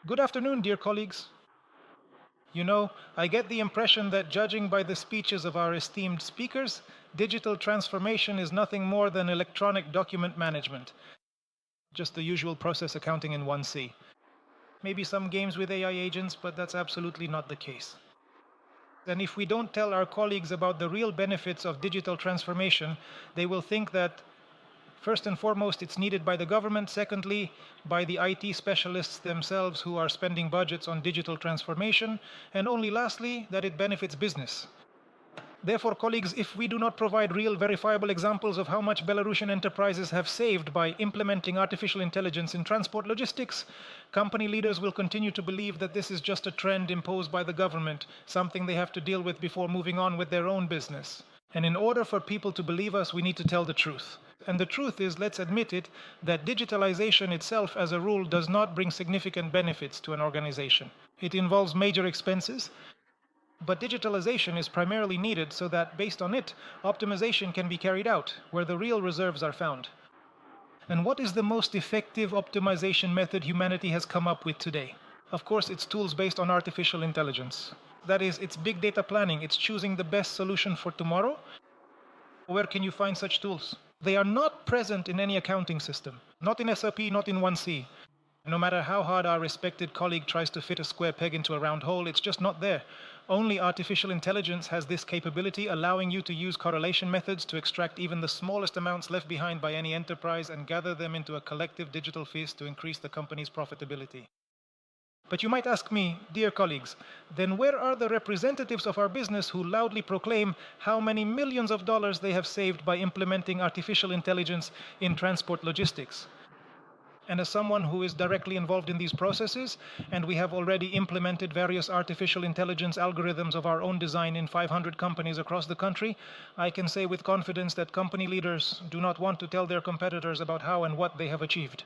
Good afternoon, dear colleagues. I get the impression that judging by the speeches of our esteemed speakers, digital transformation is nothing more than electronic document management. Just the usual process accounting in 1C. Maybe some games with AI agents, but that's absolutely not the case. And if we don't tell our colleagues about the real benefits of digital transformation, they will think that first and foremost, it's needed by the government. Secondly, by the IT specialists themselves who are spending budgets on digital transformation. And only lastly, that it benefits business. Therefore, colleagues, if we do not provide real verifiable examples of how much Belarusian enterprises have saved by implementing artificial intelligence in transport logistics, company leaders will continue to believe that this is just a trend imposed by the government, something they have to deal with before moving on with their own business. And in order for people to believe us, we need to tell the truth. And the truth is, let's admit it, that digitalization itself as a rule does not bring significant benefits to an organization. It involves major expenses, but digitalization is primarily needed so that, based on it, optimization can be carried out, where the real reserves are found. And what is the most effective optimization method humanity has come up with today? Of course, it's tools based on artificial intelligence. That is, it's big data planning. It's choosing the best solution for tomorrow. Where can you find such tools? They are not present in any accounting system, not in SAP, not in 1C. No matter how hard our respected colleague tries to fit a square peg into a round hole, it's just not there. Only artificial intelligence has this capability, allowing you to use correlation methods to extract even the smallest amounts left behind by any enterprise and gather them into a collective digital feast to increase the company's profitability. But you might ask me, dear colleagues, then where are the representatives of our business who loudly proclaim how many millions of dollars they have saved by implementing artificial intelligence in transport logistics? And as someone who is directly involved in these processes, and we have already implemented various artificial intelligence algorithms of our own design in 500 companies across the country, I can say with confidence that company leaders do not want to tell their competitors about how and what they have achieved.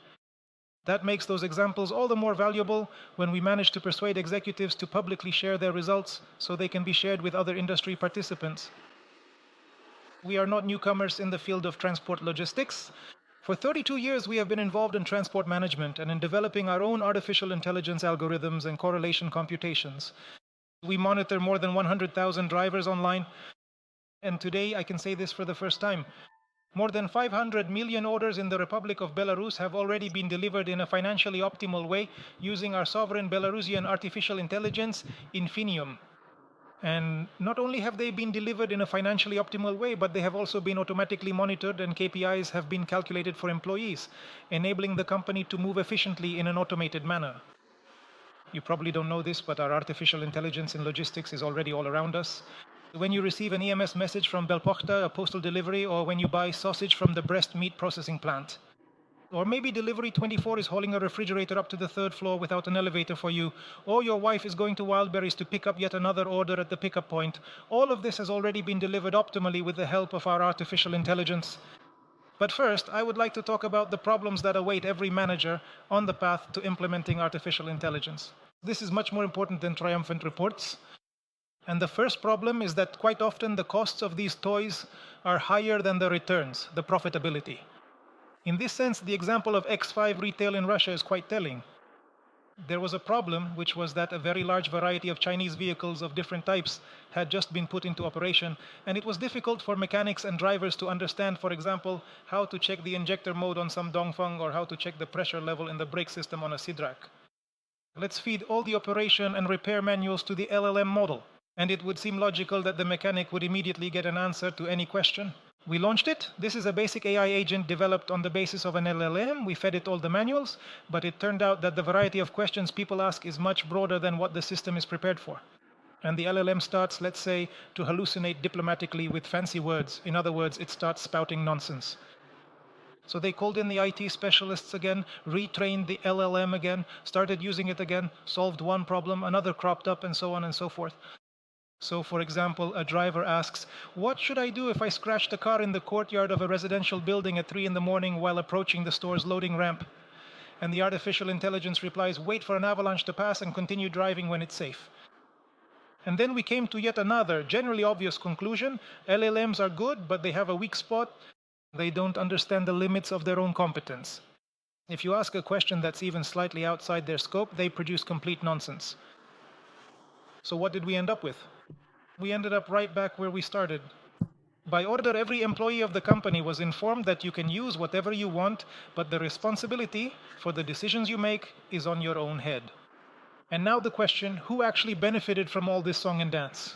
That makes those examples all the more valuable when we manage to persuade executives to publicly share their results so they can be shared with other industry participants. We are not newcomers in the field of transport logistics. For 32 years, we have been involved in transport management and in developing our own artificial intelligence algorithms and correlation computations. We monitor more than 100,000 drivers online. And today, I can say this for the first time, more than 500 million orders in the Republic of Belarus have already been delivered in a financially optimal way using our sovereign Belarusian artificial intelligence, Infinium. And not only have they been delivered in a financially optimal way, but they have also been automatically monitored and KPIs have been calculated for employees, enabling the company to move efficiently in an automated manner. You probably don't know this, but our artificial intelligence in logistics is already all around us. When you receive an EMS message from Belpochta, a postal delivery, or when you buy sausage from the Brest meat processing plant. Or maybe Delivery 24 is hauling a refrigerator up to the 3rd floor without an elevator for you. Or your wife is going to Wildberries to pick up yet another order at the pickup point. All of this has already been delivered optimally with the help of our artificial intelligence. But first, I would like to talk about the problems that await every manager on the path to implementing artificial intelligence. This is much more important than triumphant reports. And the first problem is that quite often the costs of these toys are higher than the returns, the profitability. In this sense, the example of X5 retail in Russia is quite telling. There was a problem, which was that a very large variety of Chinese vehicles of different types had just been put into operation, and it was difficult for mechanics and drivers to understand, for example, how to check the injector mode on some Dongfeng or how to check the pressure level in the brake system on a Sidrak. Let's feed all the operation and repair manuals to the LLM model. And it would seem logical that the mechanic would immediately get an answer to any question. We launched it. This is a basic AI agent developed on the basis of an LLM. We fed it all the manuals, but it turned out that the variety of questions people ask is much broader than what the system is prepared for. And the LLM starts, let's say, to hallucinate diplomatically with fancy words. In other words, it starts spouting nonsense. So they called in the IT specialists again, retrained the LLM again, started using it again, solved one problem, another cropped up, and so on and so forth. So, for example, a driver asks, what should I do if I scratch the car in the courtyard of a residential building at 3 in the morning while approaching the store's loading ramp? And the artificial intelligence replies, wait for an avalanche to pass and continue driving when it's safe. And then we came to yet another generally obvious conclusion. LLMs are good, but they have a weak spot. They don't understand the limits of their own competence. If you ask a question that's even slightly outside their scope, they produce complete nonsense. So what did we end up with? We ended up right back where we started. By order, every employee of the company was informed that you can use whatever you want, but the responsibility for the decisions you make is on your own head. And now the question, who actually benefited from all this song and dance?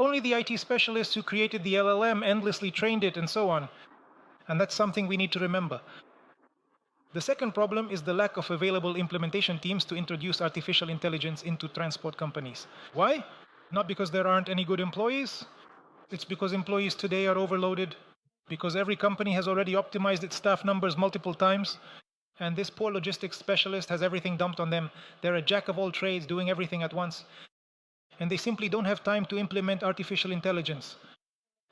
Only the IT specialists who created the LLM, endlessly trained it, and so on. And that's something we need to remember. The second problem is the lack of available implementation teams to introduce artificial intelligence into transport companies. Why? Not because there aren't any good employees. It's because employees today are overloaded, because every company has already optimized its staff numbers multiple times, and this poor logistics specialist has everything dumped on them. They're a jack of all trades doing everything at once, and they simply don't have time to implement artificial intelligence.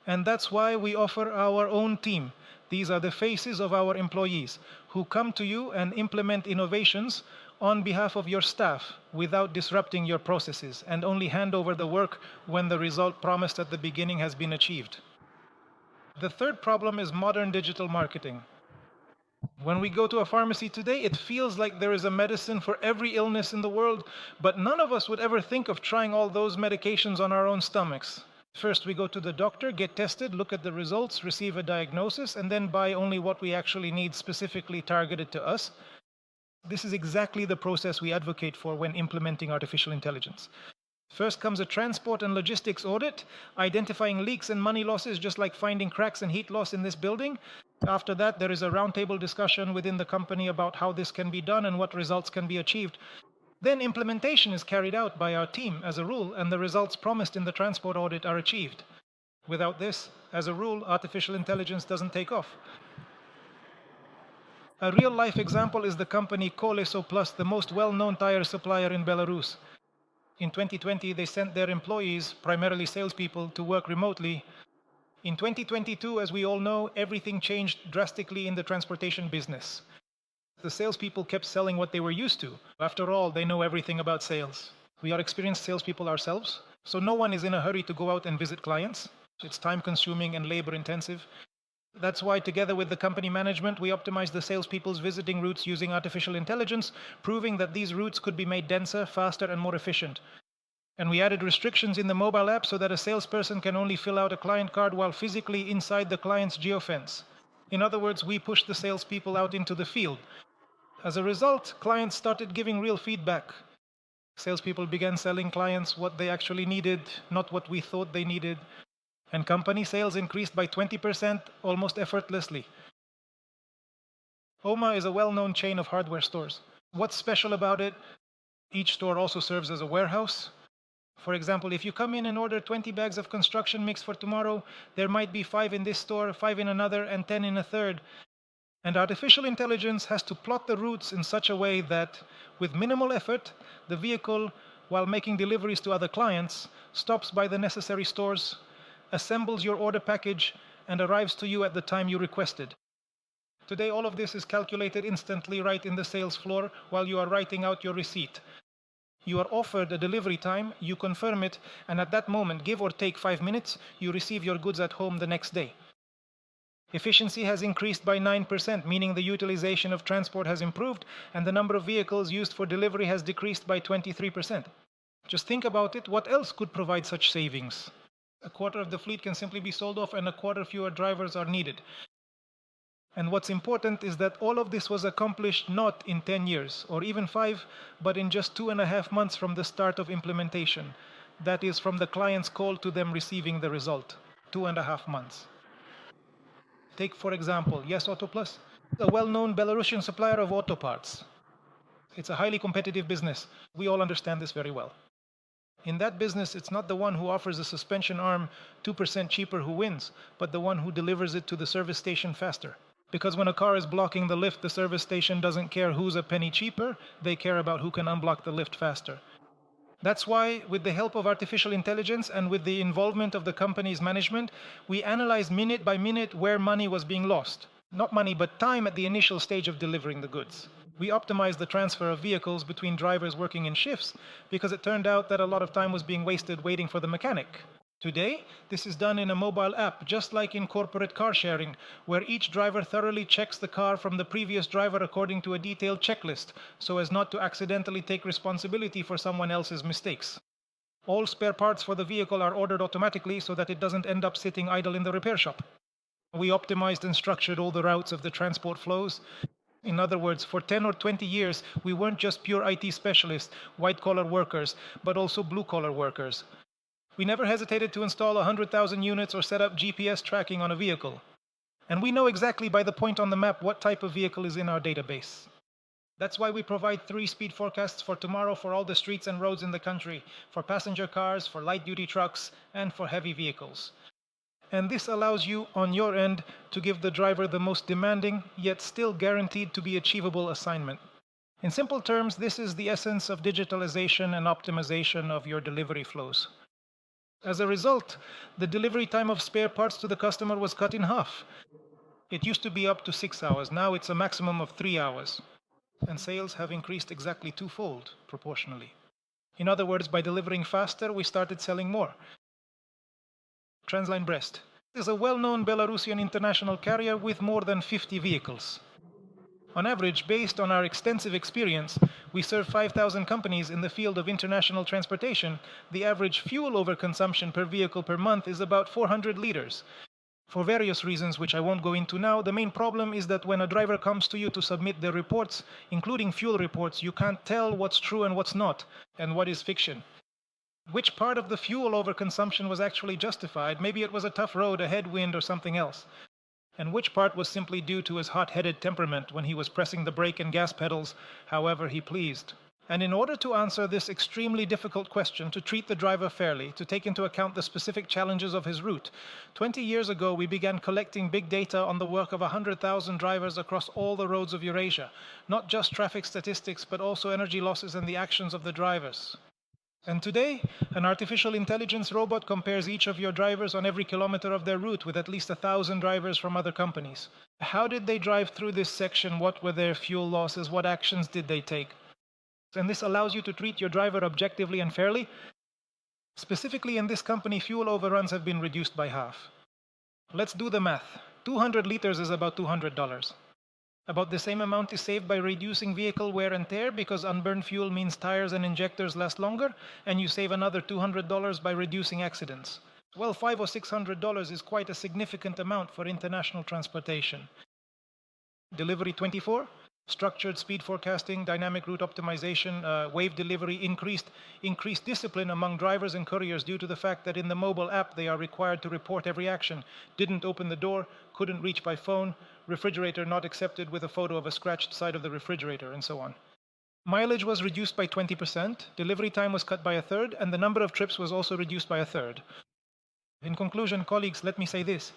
And that's why we offer our own team. These are the faces of our employees who come to you and implement innovations on behalf of your staff without disrupting your processes, and only hand over the work when the result promised at the beginning has been achieved. The third problem is modern digital marketing. When we go to a pharmacy today, it feels like there is a medicine for every illness in the world, but none of us would ever think of trying all those medications on our own stomachs. First, we go to the doctor, get tested, look at the results, receive a diagnosis, and then buy only what we actually need specifically targeted to us. This is exactly the process we advocate for when implementing artificial intelligence. First comes a transport and logistics audit, identifying leaks and money losses, just like finding cracks and heat loss in this building. After that, there is a roundtable discussion within the company about how this can be done and what results can be achieved. Then implementation is carried out by our team as a rule, and the results promised in the transport audit are achieved. Without this, as a rule, artificial intelligence doesn't take off. A real-life example is the company KolesoPlus, the most well-known tire supplier in Belarus. In 2020, they sent their employees, primarily salespeople, to work remotely. In 2022, as we all know, everything changed drastically in the transportation business. The salespeople kept selling what they were used to. After all, they know everything about sales. We are experienced salespeople ourselves, so no one is in a hurry to go out and visit clients. It's time-consuming and labor-intensive. That's why, together with the company management, we optimized the salespeople's visiting routes using artificial intelligence, proving that these routes could be made denser, faster, and more efficient. And we added restrictions in the mobile app so that a salesperson can only fill out a client card while physically inside the client's geofence. In other words, we pushed the salespeople out into the field. As a result, clients started giving real feedback. Salespeople began selling clients what they actually needed, not what we thought they needed. And company sales increased by 20% almost effortlessly. OMA is a well-known chain of hardware stores. What's special about it? Each store also serves as a warehouse. For example, if you come in and order 20 bags of construction mix for tomorrow, there might be 5 in this store, 5 in another, and 10 in a third. And artificial intelligence has to plot the routes in such a way that, with minimal effort, the vehicle, while making deliveries to other clients, stops by the necessary stores, assembles your order package, and arrives to you at the time you requested. Today, all of this is calculated instantly right in the sales floor while you are writing out your receipt. You are offered a delivery time, you confirm it, and at that moment, give or take 5 minutes, you receive your goods at home the next day. Efficiency has increased by 9%, meaning the utilization of transport has improved, and the number of vehicles used for delivery has decreased by 23%. Just think about it, what else could provide such savings? A quarter of the fleet can simply be sold off, and a quarter fewer drivers are needed. And what's important is that all of this was accomplished not in 10 years or even 5, but in just 2.5 months from the start of implementation. That is, from the client's call to them receiving the result. 2.5 months. Take, for example, DiasAutoPlus, a well-known Belarusian supplier of auto parts. It's a highly competitive business. We all understand this very well. In that business, it's not the one who offers a suspension arm 2% cheaper who wins, but the one who delivers it to the service station faster. Because when a car is blocking the lift, the service station doesn't care who's a penny cheaper, they care about who can unblock the lift faster. That's why, with the help of artificial intelligence and with the involvement of the company's management, we analyzed minute by minute where money was being lost. Not money, but time at the initial stage of delivering the goods. We optimized the transfer of vehicles between drivers working in shifts because it turned out that a lot of time was being wasted waiting for the mechanic. Today, this is done in a mobile app, just like in corporate car sharing, where each driver thoroughly checks the car from the previous driver according to a detailed checklist, so as not to accidentally take responsibility for someone else's mistakes. All spare parts for the vehicle are ordered automatically so that it doesn't end up sitting idle in the repair shop. We optimized and structured all the routes of the transport flows. In other words, for 10 or 20 years, we weren't just pure IT specialists, white-collar workers, but also blue-collar workers. We never hesitated to install 100,000 units or set up GPS tracking on a vehicle. And we know exactly by the point on the map what type of vehicle is in our database. That's why we provide 3 speed forecasts for tomorrow for all the streets and roads in the country, for passenger cars, for light-duty trucks, and for heavy vehicles. And this allows you, on your end, to give the driver the most demanding, yet still guaranteed to be achievable assignment. In simple terms, this is the essence of digitalization and optimization of your delivery flows. As a result, the delivery time of spare parts to the customer was cut in half. It used to be up to 6 hours, now it's a maximum of 3 hours. And sales have increased exactly twofold, proportionally. In other words, by delivering faster, we started selling more. Trans-Line-Brest is a well-known Belarusian international carrier with more than 50 vehicles. On average, based on our extensive experience, we serve 5,000 companies in the field of international transportation. The average fuel overconsumption per vehicle per month is about 400 liters. For various reasons, which I won't go into now, the main problem is that when a driver comes to you to submit their reports, including fuel reports, you can't tell what's true and what's not, and what is fiction. Which part of the fuel overconsumption was actually justified? Maybe it was a tough road, a headwind, or something else. And which part was simply due to his hot-headed temperament when he was pressing the brake and gas pedals however he pleased. And in order to answer this extremely difficult question, to treat the driver fairly, to take into account the specific challenges of his route, 20 years ago we began collecting big data on the work of 100,000 drivers across all the roads of Eurasia, not just traffic statistics, but also energy losses and the actions of the drivers. And today, an artificial intelligence robot compares each of your drivers on every kilometer of their route with at least 1,000 drivers from other companies. How did they drive through this section? What were their fuel losses? What actions did they take? And this allows you to treat your driver objectively and fairly. Specifically in this company, fuel overruns have been reduced by half. Let's do the math. 200 liters is about $200. About the same amount is saved by reducing vehicle wear and tear, because unburned fuel means tires and injectors last longer, and you save another $200 by reducing accidents. Well, $500 or $600 is quite a significant amount for international transportation. Delivery 24, structured speed forecasting, dynamic route optimization, wave delivery, increased discipline among drivers and couriers due to the fact that in the mobile app they are required to report every action. Didn't open the door, couldn't reach by phone, refrigerator not accepted with a photo of a scratched side of the refrigerator, and so on. Mileage was reduced by 20%, delivery time was cut by a third, and the number of trips was also reduced by a third. In conclusion, colleagues, let me say this.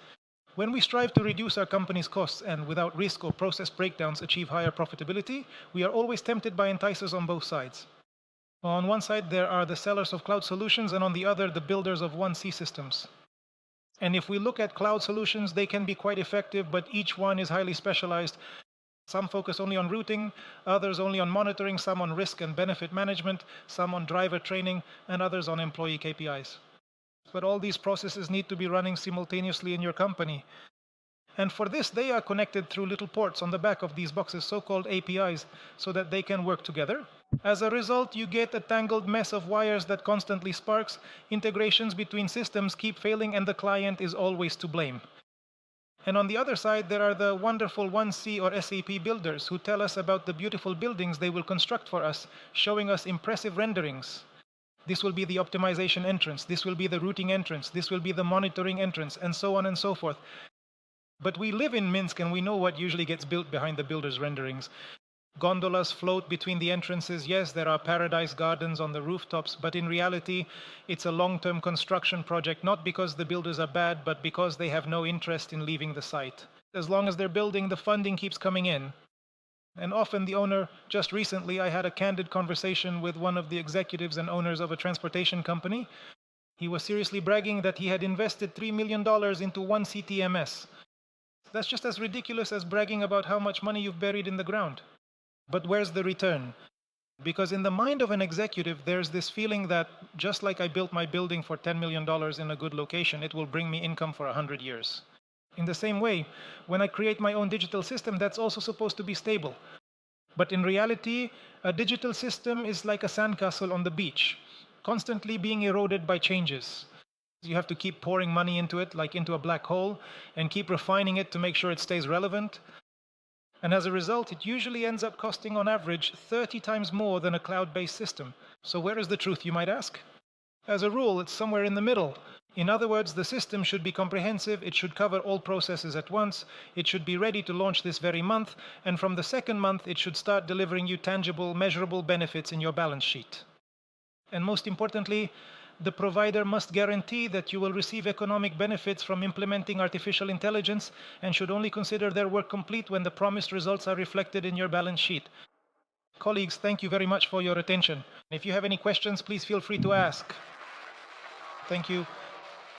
When we strive to reduce our company's costs and, without risk or process breakdowns, achieve higher profitability, we are always tempted by enticers on both sides. On one side, there are the sellers of cloud solutions, and on the other, the builders of 1C systems. And if we look at cloud solutions, they can be quite effective, but each one is highly specialized. Some focus only on routing, others only on monitoring, some on risk and benefit management, some on driver training, and others on employee KPIs. But all these processes need to be running simultaneously in your company. And for this, they are connected through little ports on the back of these boxes, so-called APIs, so that they can work together. As a result, you get a tangled mess of wires that constantly sparks, integrations between systems keep failing, and the client is always to blame. And on the other side, there are the wonderful 1C or SAP builders who tell us about the beautiful buildings they will construct for us, showing us impressive renderings. This will be the optimization entrance, this will be the routing entrance, this will be the monitoring entrance, and so on and so forth. But we live in Minsk and we know what usually gets built behind the builders' renderings. Gondolas float between the entrances. Yes, there are paradise gardens on the rooftops, but in reality, it's a long-term construction project, not because the builders are bad, but because they have no interest in leaving the site. As long as they're building, the funding keeps coming in. And often the owner, just recently I had a candid conversation with one of the executives and owners of a transportation company. He was seriously bragging that he had invested $3 million into 1C TMS. That's just as ridiculous as bragging about how much money you've buried in the ground. But where's the return? Because in the mind of an executive, there's this feeling that just like I built my building for $10 million in a good location, it will bring me income for 100 years. In the same way, when I create my own digital system, that's also supposed to be stable. But in reality, a digital system is like a sandcastle on the beach, constantly being eroded by changes. You have to keep pouring money into it, like into a black hole, and keep refining it to make sure it stays relevant. And as a result, it usually ends up costing on average 30 times more than a cloud-based system. So where is the truth, you might ask? As a rule, it's somewhere in the middle. In other words, the system should be comprehensive, it should cover all processes at once, it should be ready to launch this very month, and from the second month it should start delivering you tangible, measurable benefits in your balance sheet. And most importantly, the provider must guarantee that you will receive economic benefits from implementing artificial intelligence and should only consider their work complete when the promised results are reflected in your balance sheet. Colleagues, thank you very much for your attention. If you have any questions, please feel free to ask. Thank you.